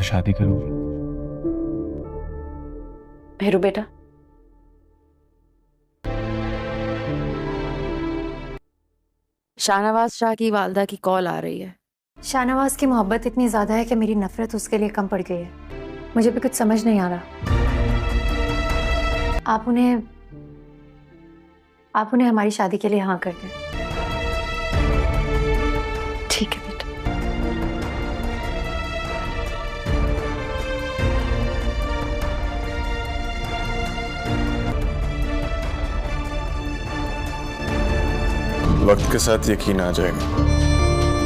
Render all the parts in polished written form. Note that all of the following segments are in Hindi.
शादी करोगी? हेरू बेटा, शाहनवाज शाह की वालदा की कॉल आ रही है। शाहनवाज की मोहब्बत इतनी ज्यादा है कि मेरी नफरत उसके लिए कम पड़ गई है। मुझे भी कुछ समझ नहीं आ रहा। आप उन्हें हमारी शादी के लिए हाँ कर दें। ठीक है बेटा। वक्त के साथ यकीन आ जाएगा,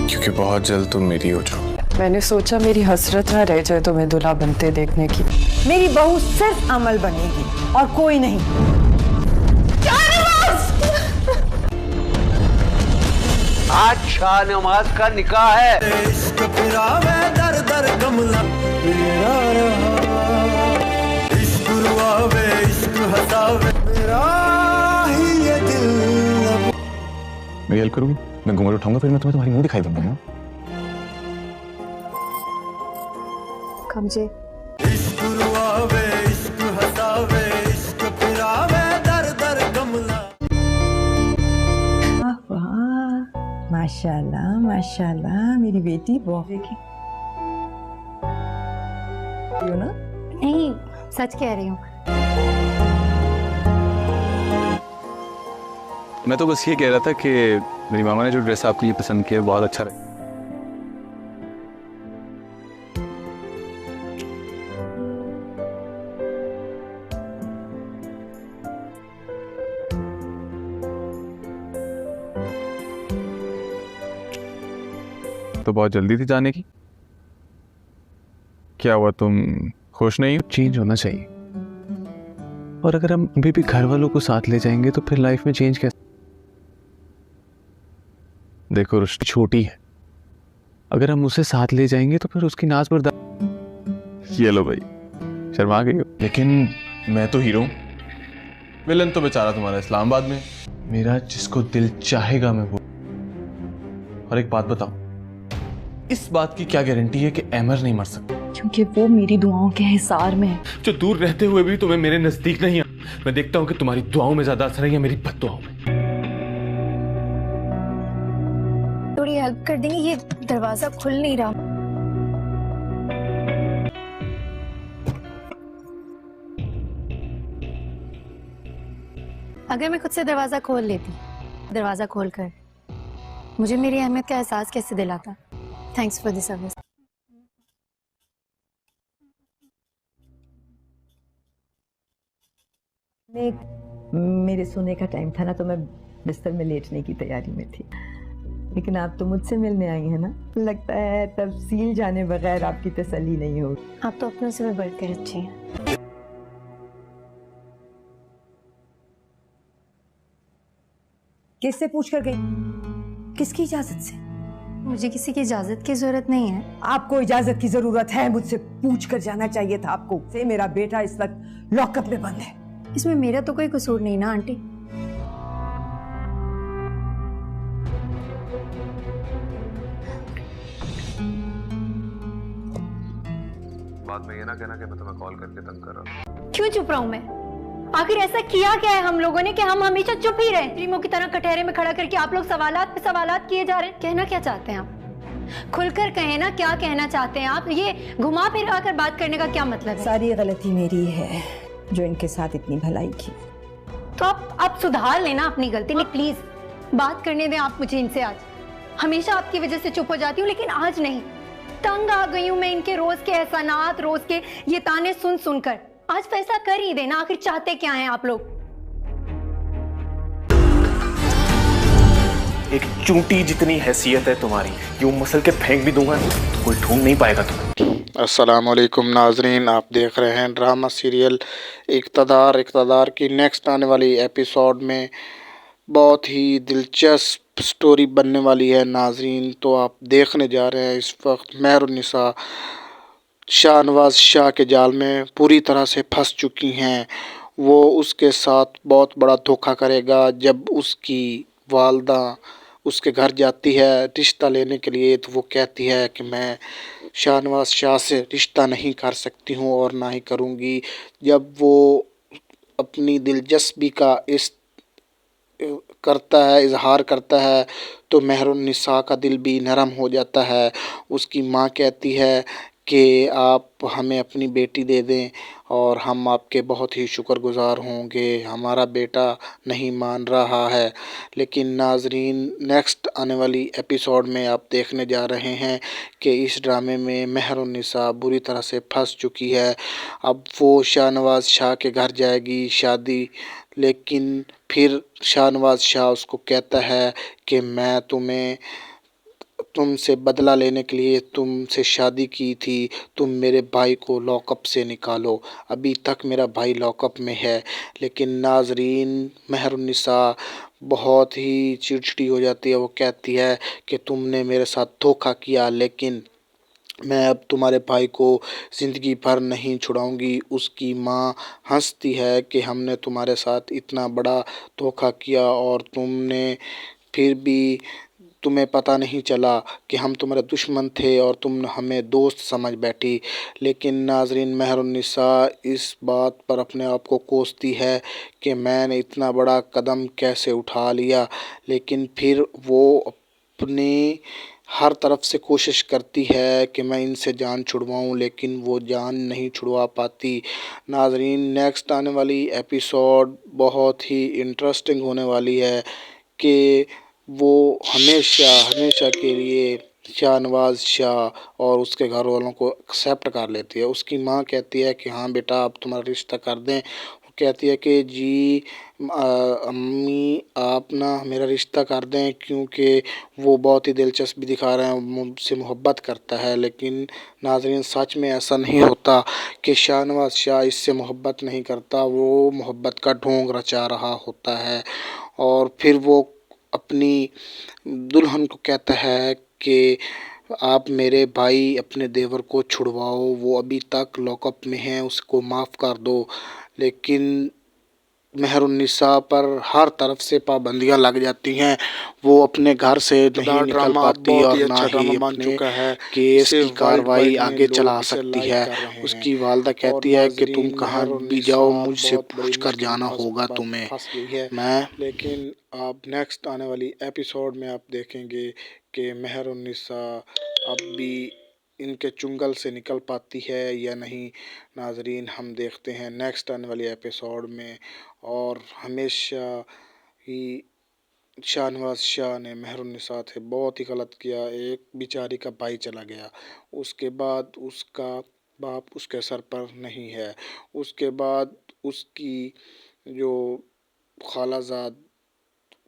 क्योंकि बहुत जल्द तुम मेरी हो जाओ। मैंने सोचा मेरी हसरत ना रह जाए तुम्हें दूल्हा बनते देखने की। मेरी बहू सिर्फ अमल बनेगी और कोई नहीं। आज शाहनवाज का निकाह है। इश्क फिरावे दर दर कमला मेरा रहा, इश्क रुआवे इश्क हसावे मेरा ही ये दिल। मेरी हेल्प करोगी? मैं घूंघट उठाऊंगा, फिर मैं तुम्हें तुम्हारी मुंह दिखाई दूंगा ना। मुझे इश्क रुआवे इश्क हसावे इश्क फिरावे दर दर कमला। माशाल्लाह माशाल्लाह, मेरी बेटी बहुत देखी ना। नहीं, सच कह रही हूँ। मैं तो बस ये कह रहा था कि मेरी मामा ने जो ड्रेस आपके लिए पसंद किया बहुत अच्छा लगा। तो बहुत जल्दी थी जाने की। क्या हुआ, तुम खुश नहीं हो? चेंज होना चाहिए, और अगर हम अभी भी घर वालों को साथ ले जाएंगे तो फिर लाइफ में चेंज कैसे? देखो रुष्टी छोटी है, अगर हम उसे साथ ले जाएंगे तो फिर उसकी नाज बर्दाश्त। ये लो भाई, शर्मा गई हो। लेकिन मैं तो हीरो हूं, विलन तो बेचारा तुम्हारा इस्लामाबाद में। मेरा जिसको दिल चाहेगा मैं वो। और एक बात बताओ, इस बात की क्या गारंटी है कि अमर नहीं मर सकता? क्योंकि वो मेरी दुआओं के हिसार में है। जो दूर रहते हुए भी तुम्हें मेरे नजदीक नहीं है। मैं देखता हूं कि तुम्हारी दुआओं में ज्यादा असर है या मेरी बद्दुआओं में। थोड़ी हेल्प कर देंगे? ये दरवाजा खुल नहीं रहा। अगर मैं खुद से दरवाजा खोल लेती, दरवाजा खोलकर मुझे मेरी अहमियत का एहसास कैसे दिलाता। Thanks for the service. मेरे सोने का टाइम था ना, तो मैं बिस्तर में लेटने की तैयारी में थी, लेकिन आप तो मुझसे मिलने आई हैं ना। लगता है तफसील जाने बगैर आपकी तसल्ली नहीं होगी। आप तो अपनों से भी बढ़कर अच्छी हैं। किससे पूछ कर गई? किसकी इजाजत से? मुझे किसी की इजाजत की जरूरत नहीं है। आपको इजाजत की जरूरत है, मुझसे पूछ कर जाना चाहिए था आपको। से मेरा बेटा इस वक्त लॉकअप में बंद है। इसमें मेरा तो कोई कसूर नहीं ना आंटी। बाद में ये ना कहना कि मैं तुम्हें कॉल करके तंग कर रहा हूं। क्यों चुप रहूं मैं? आखिर ऐसा किया क्या है हम लोगों ने कि हम हमेशा चुप ही रहे? रीमो की तरह कटहरे में खड़ा करके आप लोग सवालात पे सवालात किए जा रहे हैं। कहना क्या चाहते हैं आप? खुलकर कहें ना, क्या कहना चाहते हैं आप? ये घुमा फिरा कर बात करने का क्या मतलब है? सारी गलती मेरी है जो इनके साथ इतनी भलाई की। तो आप सुधार लेना अपनी गलती। नहीं प्लीज बात करने दें आप मुझे इनसे। आज हमेशा आपकी वजह से चुप हो जाती हूँ, लेकिन आज नहीं। तंग आ गई हूँ मैं इनके रोज के एहसानात, रोज के ये ताने सुन सुनकर। आज फैसला कर ही देना, आखिर चाहते क्या हैं आप लोग? एक चूंटी जितनी हैसियत है तुम्हारी, यूं मसल के फेंक भी दूंगा तो कोई ढूंढ नहीं पाएगा तुम्हें। अस्सलाम वालेकुम नाजरीन, आप देख रहे हैं ड्रामा सीरियल इक़्तिदार की नेक्स्ट आने वाली एपिसोड में बहुत ही दिलचस्प स्टोरी बनने वाली है नाजरीन। तो आप देखने जा रहे हैं इस वक्त मेहरुन्निसा शाहनवाज शाह के जाल में पूरी तरह से फंस चुकी हैं। वो उसके साथ बहुत बड़ा धोखा करेगा जब उसकी वालदा उसके घर जाती है रिश्ता लेने के लिए, तो वो कहती है कि मैं शाहनवाज शाह से रिश्ता नहीं कर सकती हूँ और ना ही करूँगी। जब वो अपनी दिलचस्पी का इजहार करता है तो मेहरुन्निसा का दिल भी नरम हो जाता है। उसकी माँ कहती है कि आप हमें अपनी बेटी दे दें और हम आपके बहुत ही शुक्रगुज़ार होंगे। हमारा बेटा नहीं मान रहा है। लेकिन नाजरीन, नेक्स्ट आने वाली एपिसोड में आप देखने जा रहे हैं कि इस ड्रामे में मेहरुन्निसा बुरी तरह से फंस चुकी है। अब वो शाहनवाज शाह के घर जाएगी शादी, लेकिन फिर शाहनवाज शाह उसको कहता है कि मैं तुमसे बदला लेने के लिए तुमसे शादी की थी, तुम मेरे भाई को लॉकअप से निकालो। अभी तक मेरा भाई लॉकअप में है। लेकिन नाजरीन, मेहरुन्निसा बहुत ही चिड़चिड़ी हो जाती है। वो कहती है कि तुमने मेरे साथ धोखा किया, लेकिन मैं अब तुम्हारे भाई को ज़िंदगी भर नहीं छुड़ाऊंगी। उसकी माँ हंसती है कि हमने तुम्हारे साथ इतना बड़ा धोखा किया और फिर भी तुम्हें पता नहीं चला कि हम तुम्हारे दुश्मन थे और तुम हमें दोस्त समझ बैठी। लेकिन नाजरीन, मेहरुन्निसा इस बात पर अपने आप को कोसती है कि मैंने इतना बड़ा कदम कैसे उठा लिया। लेकिन फिर वो अपनी हर तरफ से कोशिश करती है कि मैं इनसे जान छुड़वाऊं, लेकिन वो जान नहीं छुड़वा पाती। नाजरीन, नेक्स्ट आने वाली एपिसोड बहुत ही इंटरेस्टिंग होने वाली है कि वो हमेशा हमेशा के लिए शाहनवाज शाह और उसके घर वालों को एक्सेप्ट कर लेती है। उसकी माँ कहती है कि हाँ बेटा, आप तुम्हारा रिश्ता कर दें। वो कहती है कि जी अम्मी, आप ना मेरा रिश्ता कर दें, क्योंकि वो बहुत ही दिलचस्पी दिखा रहे हैं, मुझसे मोहब्बत करता है। लेकिन नाजरीन, सच में ऐसा नहीं होता कि शाहनवाज शाह इससे मोहब्बत नहीं करता। वो मोहब्बत का ढोंग रचा रहा होता है। और फिर वो अपनी दुल्हन को कहता है कि आप मेरे भाई अपने देवर को छुड़वाओ, वो अभी तक लॉकअप में है, उसको माफ़ कर दो। लेकिन मेहरुन्निसा पर हर तरफ से पाबंदियां लग जाती हैं। वो अपने घर से नहीं निकल पाती और ना ही अपने केस की कार्रवाई आगे चला सकती है। उसकी वालदा कहती है कि तुम कहाँ भी जाओ, मुझसे पूछ कर जाना होगा तुम्हें। लेकिन आप नेक्स्ट आने वाली एपिसोड में आप देखेंगे कि मेहरुन्निसा अब भी इनके चुंगल से निकल पाती है या नहीं। नाजरीन, हम देखते हैं नेक्स्ट आने वाली एपिसोड में। और हमेशा ही शाहनवाज शाह ने मेहरुन्निसा से बहुत ही गलत किया। एक बेचारी का भाई चला गया, उसके बाद उसका बाप उसके सर पर नहीं है, उसके बाद उसकी जो खालाजाद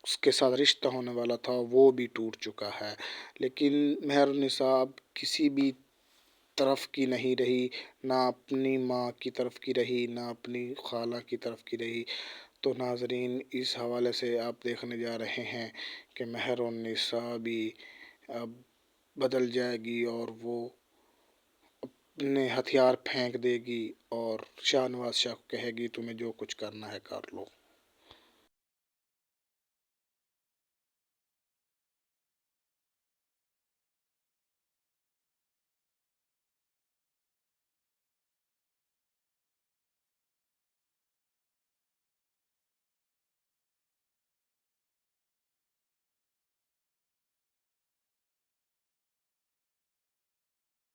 उसके साथ रिश्ता होने वाला था वो भी टूट चुका है। लेकिन मेहरुन्निसा अब किसी भी तरफ की नहीं रही, ना अपनी माँ की तरफ की रही, ना अपनी खाला की तरफ की रही। तो नाजरीन, इस हवाले से आप देखने जा रहे हैं कि मेहरुन्निसा भी अब बदल जाएगी और वो अपने हथियार फेंक देगी और शाहनवाज शाह को कहेगी तुम्हें जो कुछ करना है कर लो।